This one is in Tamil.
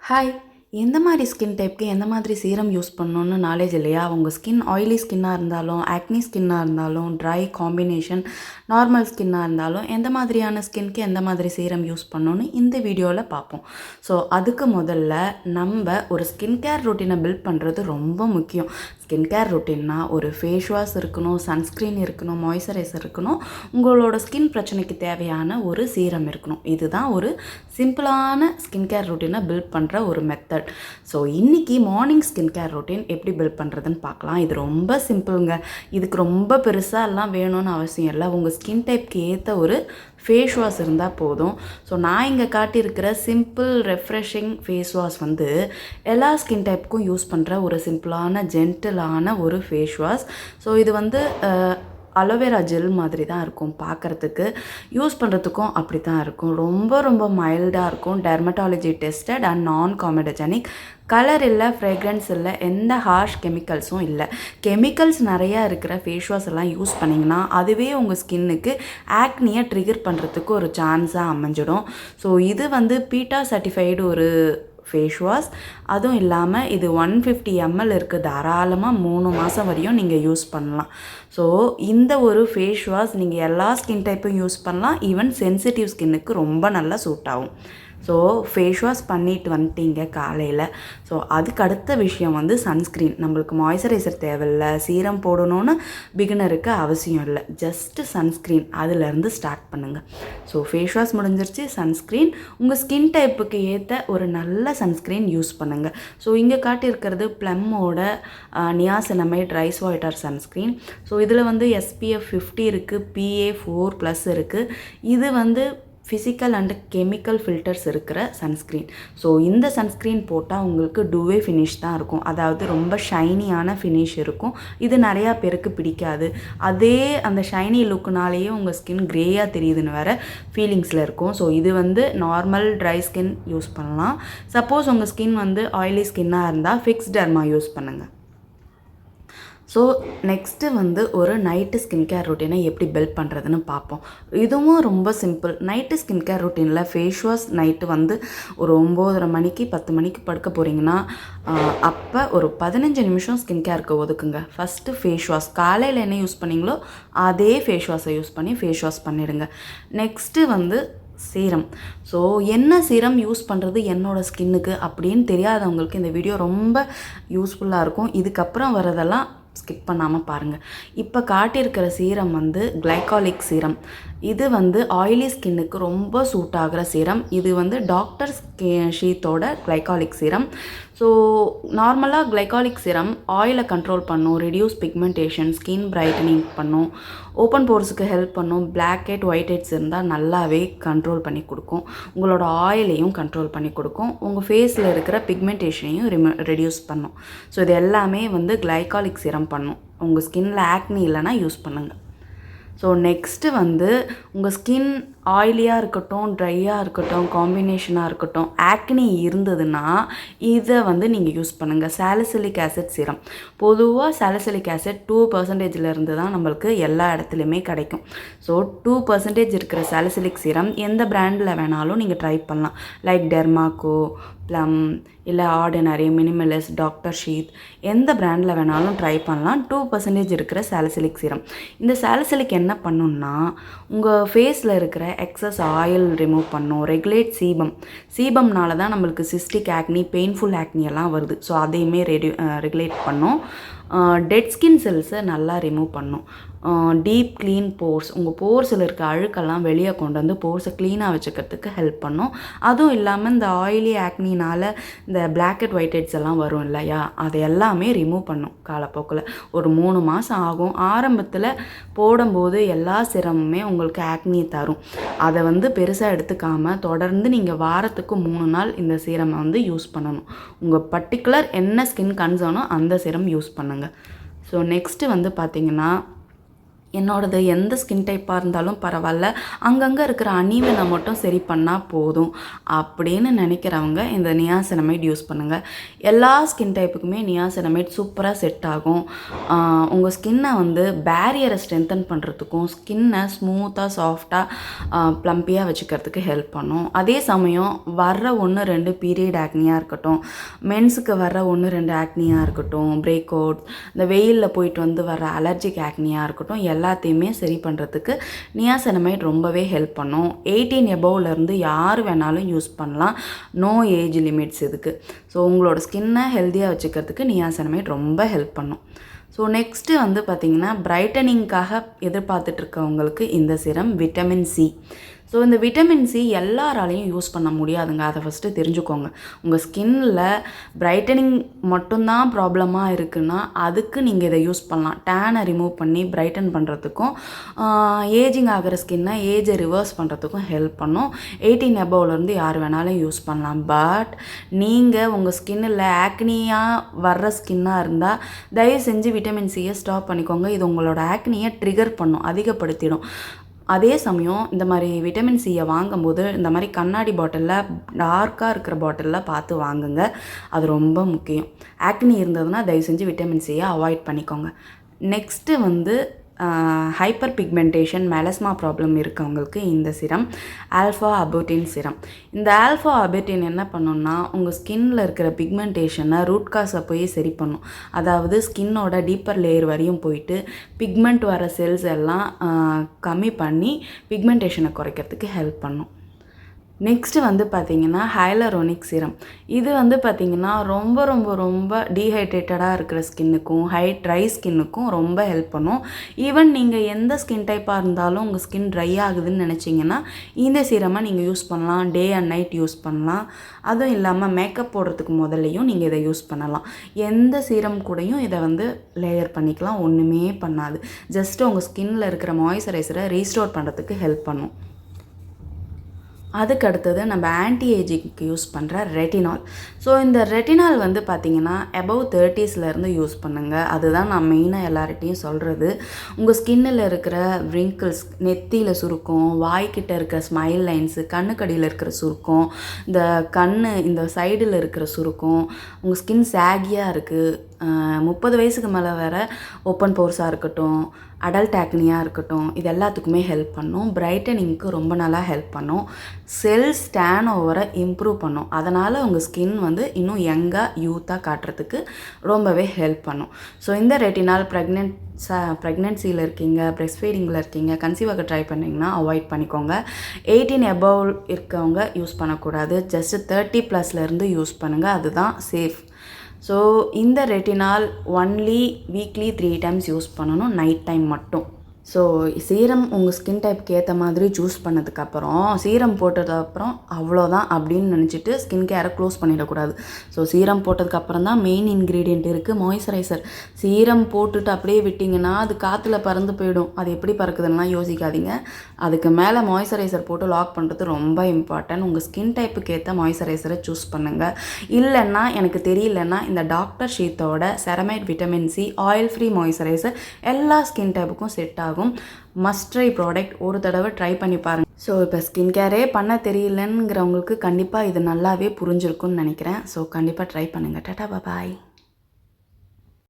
ஹாய். எந்த மாதிரி ஸ்கின் டைப்க்கு எந்த மாதிரி சீரம் யூஸ் பண்ணணும்னு நாலேஜ் இல்லையா? உங்கள் ஸ்கின் ஆயிலி ஸ்கின்னாக இருந்தாலும், ஆக்னி ஸ்கின்னாக இருந்தாலும், ட்ரை காம்பினேஷன், நார்மல் ஸ்கின்னாக இருந்தாலும் எந்த மாதிரியான ஸ்கின்க்கு எந்த மாதிரி சீரம் யூஸ் பண்ணணும்னு இந்த வீடியோவில் பார்ப்போம். ஸோ அதுக்கு முதல்ல நம்ம ஒரு ஸ்கின் கேர் ரொட்டீனை பில்ட் பண்ணுறது ரொம்ப முக்கியம். ஸ்கின் கேர் ரொட்டீன்னா ஒரு ஃபேஸ் வாஷ் இருக்கணும், சன்ஸ்க்ரீன் இருக்கணும், மாய்ஸ்சரைசர் இருக்கணும், உங்களோட ஸ்கின் பிரச்சனைக்கு தேவையான ஒரு சீரம் இருக்கணும். இதுதான் ஒரு சிம்பிளான ஸ்கின் கேர் ரொட்டீனை பில்ட் பண்ணுற ஒரு மெத்தட். ஸோ இன்றைக்கி மார்னிங் ஸ்கின் கேர் ரொட்டீன் எப்படி பில்ட் பண்ணுறதுன்னு பார்க்கலாம். இது ரொம்ப சிம்பிளுங்க. இதுக்கு ரொம்ப பெருசாக எல்லாம் வேணும்னு அவசியம் இல்லை. உங்கள் ஸ்கின் டைப்க்கு ஏற்ற ஒரு ஃபேஸ் வாஷ் இருந்தால் போதும். ஸோ நான் இங்கே காட்டியிருக்கிற சிம்பிள் ரெஃப்ரெஷிங் ஃபேஸ் வாஷ் வந்து எல்லா ஸ்கின் டைப்புக்கும் யூஸ் பண்ணுற ஒரு சிம்பிளான ஜென்டிலான ஒரு ஃபேஸ் வாஷ். ஸோ இது வந்து அலோவேரா ஜெல் மாதிரி தான் இருக்கும் பார்க்குறதுக்கு, யூஸ் பண்ணுறதுக்கும் அப்படி தான் இருக்கும். ரொம்ப ரொம்ப மைல்டாக இருக்கும். டெர்மட்டாலஜி டெஸ்டட் அண்ட் நான் காமெடஜெனிக். கலர் இல்லை, ஃப்ரேக்ரன்ஸ் இல்லை, எந்த ஹார்ஷ் கெமிக்கல்ஸும் இல்லை. கெமிக்கல்ஸ் நிறையா இருக்கிற ஃபேஸ் வாஷ் எல்லாம் யூஸ் பண்ணிங்கன்னா அதுவே உங்கள் ஸ்கின்னுக்கு ஆக்னியை ட்ரிகர் பண்ணுறதுக்கு ஒரு சான்ஸாக அமைஞ்சிடும். ஸோ இது வந்து பீட்டா சர்டிஃபைடு ஒரு ஃபேஸ் வாஷ். அதுவும் இல்லாமல் இது 150 ml இருக்குது. தாராளமாக 3 மாதம் வரையும் நீங்கள் யூஸ் பண்ணலாம். ஸோ இந்த ஒரு ஃபேஸ் வாஷ் நீங்கள் எல்லா ஸ்கின் டைப்பும் யூஸ் பண்ணலாம். ஈவன் சென்சிட்டிவ் ஸ்கின்னுக்கு ரொம்ப நல்லா சூட் ஆகும். ஸோ ஃபேஸ் வாஷ் பண்ணிட்டு வந்துட்டீங்க காலையில். ஸோ அதுக்கு அடுத்த விஷயம் வந்து சன்ஸ்க்ரீன். நம்மளுக்கு மாய்ஸ்சரைசர் தேவையில்லை, சீரம் போடணும்னு பிகினருக்கு அவசியம் இல்லை. ஜஸ்ட்டு சன்ஸ்க்ரீன் அதிலேருந்து ஸ்டார்ட் பண்ணுங்கள். ஸோ ஃபேஸ் வாஷ் முடிஞ்சிருச்சு. சன்ஸ்க்ரீன் உங்கள் ஸ்கின் டைப்புக்கு ஏற்ற ஒரு நல்ல சன்ஸ்க்ரீன் யூஸ் பண்ணுங்கள். ஸோ இங்கே காட்டியிருக்கிறது ப்ளம்மோட niacinamide rice water sunscreen. So இதில் வந்து SPF 50 இருக்குது, PA++ இருக்குது. இது வந்து ஃபிசிக்கல் அண்டு கெமிக்கல் ஃபில்டர்ஸ் இருக்கிற சன்ஸ்க்ரீன். ஸோ இந்த சன்ஸ்க்ரீன் போட்டால் உங்களுக்கு டூவே ஃபினிஷ் தான் இருக்கும். அதாவது ரொம்ப ஷைனியான ஃபினிஷ் இருக்கும். இது நிறையா பேருக்கு பிடிக்காது. அதே அந்த ஷைனி லுக்குனாலேயே உங்கள் ஸ்கின் க்ரேயாக தெரியுதுன்னு வேறு ஃபீலிங்ஸில் இருக்கும். ஸோ இது வந்து நார்மல் ட்ரை ஸ்கின் யூஸ் பண்ணலாம். சப்போஸ் உங்கள் ஸ்கின் வந்து ஆயிலி ஸ்கின்னாக இருந்தால் ஃபிக்ஸ் டெர்மா யூஸ் பண்ணுங்கள். ஸோ நெக்ஸ்ட்டு வந்து ஒரு நைட்டு ஸ்கின் கேர் ரொட்டீனை எப்படி பில்ட் பண்ணுறதுன்னு பார்ப்போம். இதுவும் ரொம்ப சிம்பிள். நைட்டு ஸ்கின் கேர் ரொட்டீனில் ஃபேஸ் வாஷ் நைட்டு வந்து ஒரு 9:30 மணிக்கு 10 மணிக்கு படுக்க போகிறீங்கன்னா அப்போ ஒரு 15 நிமிஷம் ஸ்கின் கேருக்கு ஒதுக்குங்க. ஃபஸ்ட்டு ஃபேஸ் வாஷ் காலையில் என்ன யூஸ் பண்ணிங்களோ அதே ஃபேஸ் வாஷை யூஸ் பண்ணி ஃபேஸ் வாஷ் பண்ணிடுங்க. நெக்ஸ்ட்டு வந்து சீரம். ஸோ என்ன சீரம் யூஸ் பண்ணுறது என்னோடய ஸ்கின்னுக்கு அப்படின்னு தெரியாதவங்களுக்கு இந்த வீடியோ ரொம்ப யூஸ்ஃபுல்லாக இருக்கும். இதுக்கப்புறம் வரதெல்லாம் ஸ்கிப் பண்ணாமல் பாருங்கள். இப்போ காட்டியிருக்கிற சீரம் வந்து கிளைகாலிக் சீரம். இது வந்து ஆயிலி ஸ்கின்னுக்கு ரொம்ப சூட் ஆகிற சீரம். இது வந்து டாக்டர் ஷீத்தோட கிளைகாலிக் சீரம். ஸோ நார்மலாக கிளைகாலிக் சீரம் ஆயிலை கண்ட்ரோல் பண்ணும், ரெடியூஸ் பிக்மெண்டேஷன், ஸ்கின் பிரைட்டனிங் பண்ணும், ஓப்பன் போர்ஸுக்கு ஹெல்ப் பண்ணும், பிளாக் ஹெட் ஒயிட் ஹெட்ஸ் இருந்தால் நல்லாவே கண்ட்ரோல் பண்ணி கொடுக்கும், உங்களோட ஆயிலையும் கண்ட்ரோல் பண்ணி கொடுக்கும், உங்கள் ஃபேஸில் இருக்கிற பிக்மெண்டேஷனையும் ரெடியூஸ் பண்ணும். ஸோ இது எல்லாமே வந்து கிளைகாலிக் சீரம் பண்ணும். உங்கள் ஸ்கின்னில் ஆக்னி இல்லைன்னா யூஸ் பண்ணுங்கள். ஸோ நெக்ஸ்ட்டு வந்து உங்கள் ஸ்கின் ஆயிலியாக இருக்கட்டும், ட்ரையாக இருக்கட்டும், காம்பினேஷனாக இருக்கட்டும், ஆக்னி இருந்ததுன்னா இதை வந்து நீங்கள் யூஸ் பண்ணுங்கள். Salicylic acid serum. பொதுவாக சாலிசிலிக் ஆசிட் 2% இருந்து தான் நம்மளுக்கு எல்லா இடத்துலையுமே கிடைக்கும். ஸோ 2% இருக்கிற சாலிசிலிக் சீரம் எந்த பிராண்டில் வேணாலும் நீங்கள் ட்ரை பண்ணலாம். லைக் டெர்மாக்கோ, ப்ளம், இல்லை ஆர்டினரி, மினிமலிஸ்ட், டாக்டர் ஷீத், எந்த பிராண்டில் வேணாலும் ட்ரை பண்ணலாம். 2% இருக்கிற சாலிசிலிக் சீரம். இந்த சாலிசிலிக் என்ன பண்ணுன்னா உங்கள் ஃபேஸில் இருக்கிற எக்ஸஸ் ஆயில் ரிமூவ் பண்ணும், ரெகுலேட் சீபம்னால தான் நம்மளுக்கு சிஸ்டிக் ஆக்னி, பெயின்ஃபுல் ஆக்னி எல்லாம் வருது. ஸோ அதையுமே ரெகுலேட் பண்ணும். டெட் ஸ்கின் செல்ஸை நல்லா ரிமூவ் பண்ணும். டீப் க்ளீன் போர்ஸ், உங்கள் போர்ஸில் இருக்க அழுக்கெல்லாம் வெளியே கொண்டு வந்து போர்ஸை க்ளீனாக வச்சுக்கிறதுக்கு ஹெல்ப் பண்ணும். அதுவும் இல்லாமல் இந்த ஆயிலி ஆக்னினால் இந்த பிளாக் ஹெட் ஒயிட் ஹெட்ஸ் எல்லாம் வரும் இல்லையா, அதை எல்லாமே ரிமூவ் பண்ணும் காலப்போக்கில். ஒரு 3 மாதம் ஆகும். ஆரம்பத்தில் போடும்போது எல்லா சிரமுமே உங்களுக்கு ஆக்னி தரும். அதை வந்து பெருசாக எடுத்துக்காமல் தொடர்ந்து நீங்கள் வாரத்துக்கு 3 நாள் இந்த சீரமை வந்து யூஸ் பண்ணணும். உங்கள் பர்டிகுலர் என்ன ஸ்கின் கன்சர்னோ அந்த சீரம் யூஸ் பண்ணுங்கள். ஸோ நெக்ஸ்ட்டு வந்து பார்த்திங்கன்னா என்னோடது எந்த ஸ்கின் டைப்பாக இருந்தாலும் பரவாயில்ல, அங்கங்கே இருக்கிற அனீவனை மட்டும் சரி பண்ணால் போதும் அப்படின்னு நினைக்கிறவங்க இந்த நியாசினமைட் யூஸ் பண்ணுங்கள். எல்லா ஸ்கின் டைப்புக்குமே நியாசினமைட் சூப்பராக செட் ஆகும். உங்கள் ஸ்கின்னை வந்து பேரியரை ஸ்ட்ரென்தன் பண்ணுறதுக்கும் ஸ்கின்னை ஸ்மூத்தாக சாஃப்டாக ப்ளம்பியாக வச்சுக்கிறதுக்கு ஹெல்ப் பண்ணும். அதே சமயம் வர்ற 1-2 பீரியட் ஆக்னியாக இருக்கட்டும், மென்ஸுக்கு வர்ற 1-2 ஆக்னியாக இருக்கட்டும், பிரேக் அவுட், இந்த வெயிலில் போயிட்டு வந்து வர அலர்ஜிக் ஆக்னியாக இருக்கட்டும், எல்லாத்தையுமே சரி பண்ணுறதுக்கு நியாசினமைட் ரொம்பவே ஹெல்ப் பண்ணும். 18 எபோவ்லேருந்து யார் வேணாலும் யூஸ் பண்ணலாம். நோ ஏஜ் லிமிட்ஸ் இதுக்கு. ஸோ உங்களோட ஸ்கின்னை ஹெல்த்தியாக வச்சுக்கிறதுக்கு நியாசினமைட் ரொம்ப ஹெல்ப் பண்ணும். ஸோ நெக்ஸ்ட்டு வந்து பார்த்திங்கன்னா பிரைட்டனிங்காக எதிர்பார்த்துட்ருக்கவங்களுக்கு இந்த சிரம் விட்டமின் சி. ஸோ இந்த விட்டமின் சி எல்லாராலையும் யூஸ் பண்ண முடியாதுங்க. அதை ஃபஸ்ட்டு தெரிஞ்சுக்கோங்க. உங்கள் ஸ்கின்னில் பிரைட்டனிங் மட்டும்தான் ப்ராப்ளமாக இருக்குன்னா அதுக்கு நீங்கள் இதை யூஸ் பண்ணலாம். டேனை ரிமூவ் பண்ணி பிரைட்டன் பண்ணுறதுக்கும் ஏஜிங் ஆகிற ஸ்கின்னை ஏஜை ரிவர்ஸ் பண்ணுறதுக்கும் ஹெல்ப் பண்ணும். 18 எபோவ்லேருந்து யார் வேணாலும் யூஸ் பண்ணலாம். பட் நீங்கள் உங்கள் ஸ்கின்னில் ஆக்னியாக வர்ற ஸ்கின்னாக இருந்தால் தயவு செஞ்சு விட்டமின் சியை ஸ்டாப் பண்ணிக்கோங்க. இது உங்களோட ஆக்னியை ட்ரிகர் பண்ணும், அதிகப்படுத்திடும். அதே சமயம் இந்த மாதிரி விட்டமின் சியை வாங்கும்போது இந்த மாதிரி கண்ணாடி பாட்டிலில் டார்க்காக இருக்கிற பாட்டிலில் பார்த்து வாங்குங்க. அது ரொம்ப முக்கியம். ஆக்னி இருந்ததுன்னா தயவு செஞ்சு விட்டமின் சியை அவாய்ட் பண்ணிக்கோங்க. நெக்ஸ்ட்டு வந்து ஹைப்பர் பிக்மெண்டேஷன் மெலஸ்மா ப்ராப்ளம் இருக்கவங்களுக்கு இந்த சிரம் ஆல்ஃபா அபோட்டின் சிரம். இந்த ஆல்ஃபா அபோட்டின் என்ன பண்ணுன்னா உங்கள் ஸ்கின்னில் இருக்கிற பிக்மெண்டேஷனை ரூட் காஸை போய் சரி பண்ணும். அதாவது ஸ்கின்னோட டீப்பர் லேயர் வரையும் போயிட்டு பிக்மெண்ட் வர செல்ஸ் எல்லாம் கம்மி பண்ணி பிக்மெண்டேஷனை குறைக்கிறதுக்கு ஹெல்ப் பண்ணும். நெக்ஸ்ட்டு வந்து பார்த்திங்கன்னா ஹைலரோனிக் சிரம். இது வந்து பார்த்திங்கன்னா ரொம்ப ரொம்ப ரொம்ப டீஹைட்ரேட்டடாக இருக்கிற ஸ்கின்னுக்கும் ட்ரை ஸ்கின்னுக்கும் ரொம்ப ஹெல்ப் பண்ணும். ஈவன் நீங்கள் எந்த ஸ்கின் டைப்பாக இருந்தாலும் உங்கள் ஸ்கின் ட்ரை ஆகுதுன்னு நினச்சிங்கன்னா இந்த சிரமை நீங்கள் யூஸ் பண்ணலாம். டே அண்ட் நைட் யூஸ் பண்ணலாம். அதுவும் இல்லாமல் மேக்கப் போடுறதுக்கு முதல்லையும் நீங்கள் இதை யூஸ் பண்ணலாம். எந்த சீரம் கூடயும் இதை வந்து லேயர் பண்ணிக்கலாம். ஒன்றுமே பண்ணாது. ஜஸ்ட்டு உங்கள் ஸ்கின்னில் இருக்கிற மாய்ஸ்சரைசரை ரீஸ்டோர் பண்ணுறதுக்கு ஹெல்ப் பண்ணும். அதுக்கு அடுத்தது நம்ம ஆன்டி ஏஜிங்க்கு யூஸ் பண்ணுற ரெட்டினால். ஸோ இந்த ரெட்டினால் வந்து பார்த்திங்கன்னா அபவ் 30ஸ்லேருந்து யூஸ் பண்ணுங்கள். அதுதான் நான் மெயினாக எல்லார்கிட்டையும் சொல்கிறது. உங்கள் ஸ்கின்னில் இருக்கிற ரிங்கிள்ஸ், நெத்தியில் சுருக்கம், வாய்க்கிட்ட இருக்கிற ஸ்மைல் லைன்ஸு, கண்ணுக்கடியில் இருக்கிற சுருக்கம், இந்த சைடில் இருக்கிற சுருக்கம், உங்கள் ஸ்கின் சாகியாக இருக்குது, 30 வயசுக்கு மேலே வேறு ஓப்பன் போர்ஸாக இருக்கட்டும், அடல்ட் ஆக்னியாக இருக்கட்டும், இது எல்லாத்துக்குமே ஹெல்ப் பண்ணும். பிரைட்டனிங்க்கு ரொம்ப நல்லா ஹெல்ப் பண்ணும். செல்ஸ் டேன் ஓவரை இம்ப்ரூவ் பண்ணும். அதனால் உங்கள் ஸ்கின் வந்து இன்னும் யங்காக யூத்தாக காட்டுறதுக்கு ரொம்பவே ஹெல்ப் பண்ணும். ஸோ இந்த ரெட்டினால் ப்ரெக்னென்சியில் இருக்கீங்க, பிரெஸ்ட் ஃபீடிங்கில் இருக்கீங்க, கன்சீவ் ஆக ட்ரை பண்ணிங்கன்னா அவாய்ட் பண்ணிக்கோங்க. 18 எபோவ் இருக்கவங்க யூஸ் பண்ணக்கூடாது. ஜஸ்ட்டு 30+லேருந்து யூஸ் பண்ணுங்கள். அதுதான் சேஃப். ஸோ இந்த retinal only weekly 3 times use பண்ணணும், நைட் டைம் மட்டும். ஸோ சீரம் உங்கள் ஸ்கின் டைப்புக்கு ஏற்ற மாதிரி சூஸ் பண்ணதுக்கப்புறம் சீரம் போட்டதுக்கப்புறம் அவ்வளோதான் அப்படின்னு நினச்சிட்டு ஸ்கின் கேரை க்ளோஸ் பண்ணிடக்கூடாது. ஸோ சீரம் போட்டதுக்கப்புறம் தான் மெயின் இன்க்ரீடியண்ட் இருக்குது மாய்ஸ்சரைசர். சீரம் போட்டுட்டு அப்படியே விட்டிங்கன்னா அது காற்றுல பறந்து போயிடும். அது எப்படி பறக்குதுன்னா யோசிக்காதீங்க. அதுக்கு மேலே மாய்ஸ்சரைசர் போட்டு லாக் பண்ணுறது ரொம்ப இம்பார்ட்டன்ட். உங்கள் ஸ்கின் டைப்புக்கு ஏற்ற மாய்ஸ்சரைசரை சூஸ் பண்ணுங்கள். இல்லைன்னா எனக்கு தெரியலன்னா இந்த டாக்டர் ஷீத்தோட ceramide vitamin C oil free moisturiser எல்லா ஸ்கின் டைப்புக்கும் செட் ஆகும். Must try product. ஒரு தடவை ட்ரை பண்ணி பாருங்கள். ஸோ இப்போ ஸ்கின் கேரே பண்ண தெரியலங்கிறவங்களுக்கு கண்டிப்பாக இது நல்லாவே புரிஞ்சிருக்குன்னு நினைக்கிறேன். ஸோ கண்டிப்பாக ட்ரை பண்ணுங்கள். டாடா பாய்.